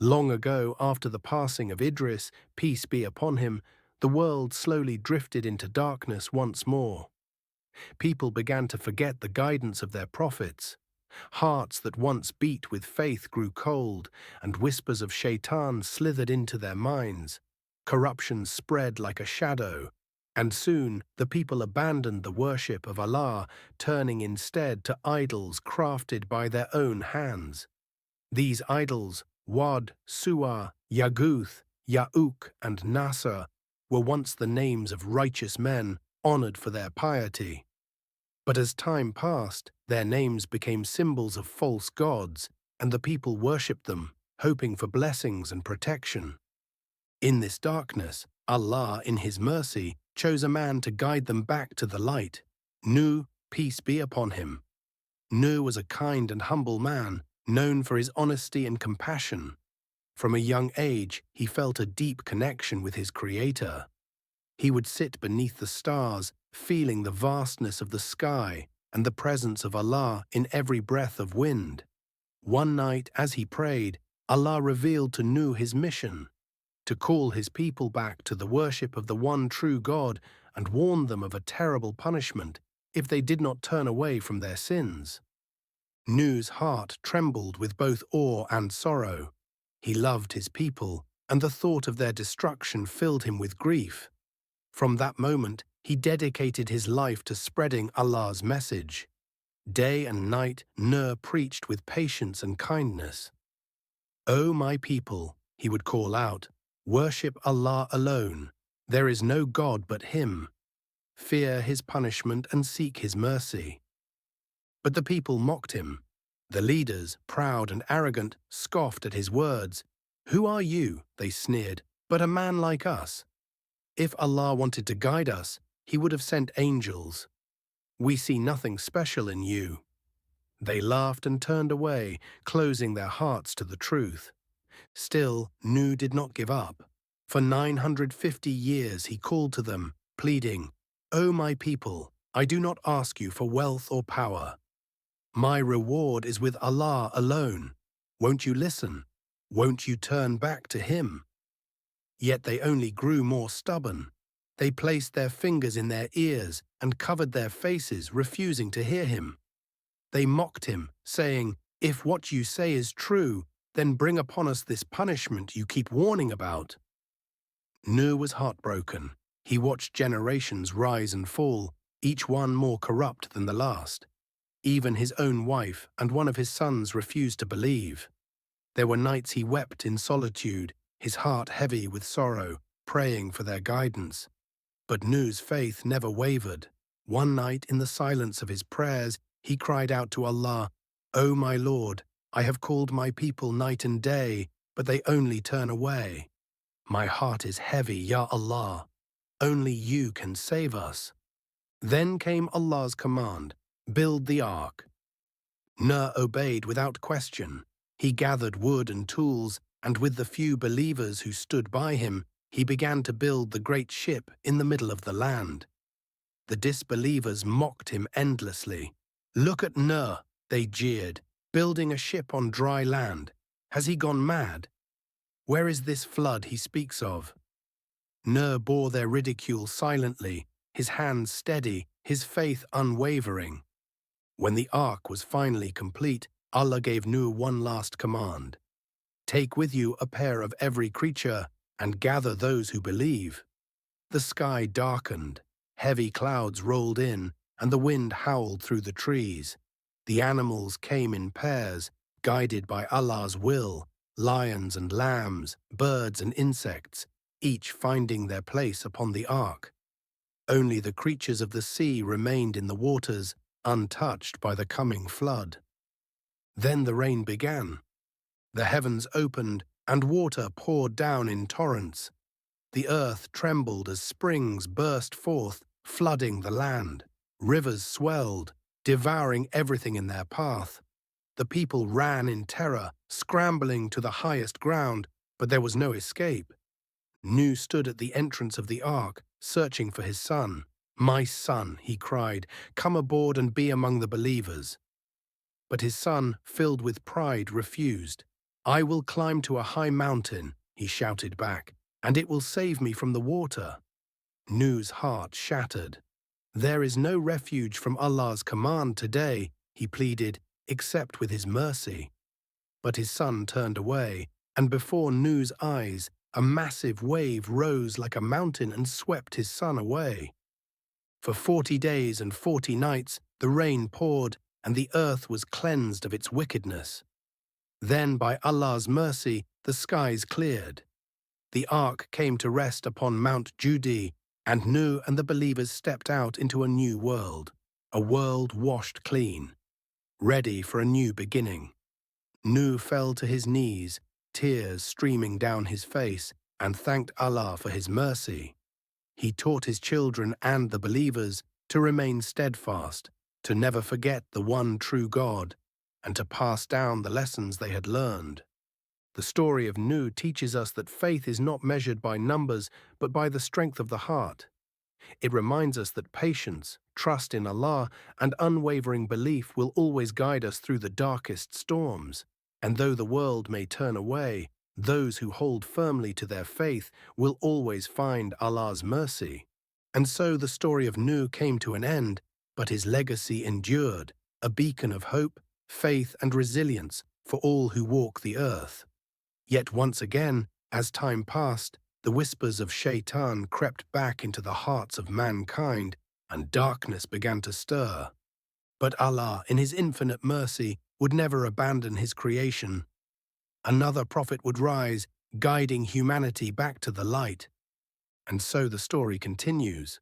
Long ago, after the passing of Idris, peace be upon him, the world slowly drifted into darkness once more. People began to forget the guidance of their prophets. Hearts that once beat with faith grew cold, and whispers of shaitan slithered into their minds. Corruption spread like a shadow, and soon the people abandoned the worship of Allah, turning instead to idols crafted by their own hands. These idols, Wad, Suwa, Yaguth, Ya'uk, and Nasser, were once the names of righteous men honored for their piety. But as time passed, their names became symbols of false gods, and the people worshipped them, hoping for blessings and protection. In this darkness, Allah, in His mercy, chose a man to guide them back to the light. Nu, peace be upon him. Nu was a kind and humble man, known for his honesty and compassion. From a young age, he felt a deep connection with his Creator. He would sit beneath the stars, feeling the vastness of the sky and the presence of Allah in every breath of wind. One night, as he prayed, Allah revealed to Nu his mission: to call his people back to the worship of the one true God and warn them of a terrible punishment if they did not turn away from their sins. Nu's heart trembled with both awe and sorrow. He loved his people, and the thought of their destruction filled him with grief. From that moment, he dedicated his life to spreading Allah's message. Day and night, Nur preached with patience and kindness. "O my people," he would call out, "worship Allah alone. There is no God but Him. Fear His punishment and seek His mercy." But the people mocked him. The leaders, proud and arrogant, scoffed at his words. "Who are you," they sneered, "but a man like us? If Allah wanted to guide us, He would have sent angels. We see nothing special in you." They laughed and turned away, closing their hearts to the truth. Still, Nu did not give up. For 950 years he called to them, pleading, "O my people, I do not ask you for wealth or power. My reward is with Allah alone. Won't you listen? Won't you turn back to Him?" Yet they only grew more stubborn. They placed their fingers in their ears and covered their faces, refusing to hear him. They mocked him, saying, "If what you say is true, then bring upon us this punishment you keep warning about." Nu was heartbroken. He watched generations rise and fall, each one more corrupt than the last. Even his own wife and one of his sons refused to believe. There were nights he wept in solitude, his heart heavy with sorrow, praying for their guidance. But Nu's faith never wavered. One night, in the silence of his prayers, he cried out to Allah, "O my Lord, I have called my people night and day, but they only turn away. My heart is heavy, Ya Allah. Only you can save us." Then came Allah's command, "Build the ark." Nur obeyed without question. He gathered wood and tools, and with the few believers who stood by him, he began to build the great ship in the middle of the land. The disbelievers mocked him endlessly. "Look at Nur," they jeered, "building a ship on dry land. Has he gone mad? Where is this flood he speaks of?" Nur bore their ridicule silently, his hands steady, his faith unwavering. When the ark was finally complete, Allah gave Nuh one last command: "Take with you a pair of every creature and gather those who believe." The sky darkened, heavy clouds rolled in, and the wind howled through the trees. The animals came in pairs, guided by Allah's will: lions and lambs, birds and insects, each finding their place upon the ark. Only the creatures of the sea remained in the waters, untouched by the coming flood. Then the rain began. The heavens opened, and water poured down in torrents. The earth trembled as springs burst forth, flooding the land. Rivers swelled, devouring everything in their path. The people ran in terror, scrambling to the highest ground, but there was no escape. Nu stood at the entrance of the ark, searching for his son. "My son," he cried, "come aboard and be among the believers." But his son, filled with pride, refused. "I will climb to a high mountain," he shouted back, "and it will save me from the water." Nuh's heart shattered. "There is no refuge from Allah's command today," he pleaded, "except with his mercy." But his son turned away, and before Nuh's eyes, a massive wave rose like a mountain and swept his son away. For 40 days and 40 nights the rain poured, and the earth was cleansed of its wickedness. Then, by Allah's mercy, the skies cleared. The ark came to rest upon Mount Judi, and Nuh and the believers stepped out into a new world, a world washed clean, ready for a new beginning. Nuh fell to his knees, tears streaming down his face, and thanked Allah for his mercy. He taught his children and the believers to remain steadfast, to never forget the one true God, and to pass down the lessons they had learned. The story of Nuh teaches us that faith is not measured by numbers, but by the strength of the heart. It reminds us that patience, trust in Allah, and unwavering belief will always guide us through the darkest storms. And though the world may turn away, those who hold firmly to their faith will always find Allah's mercy. And so the story of Nuh came to an end, but his legacy endured, a beacon of hope, faith, and resilience for all who walk the earth. Yet once again, as time passed, the whispers of Shaitan crept back into the hearts of mankind, and darkness began to stir. But Allah, in His infinite mercy, would never abandon His creation. Another prophet would rise, guiding humanity back to the light. And so the story continues.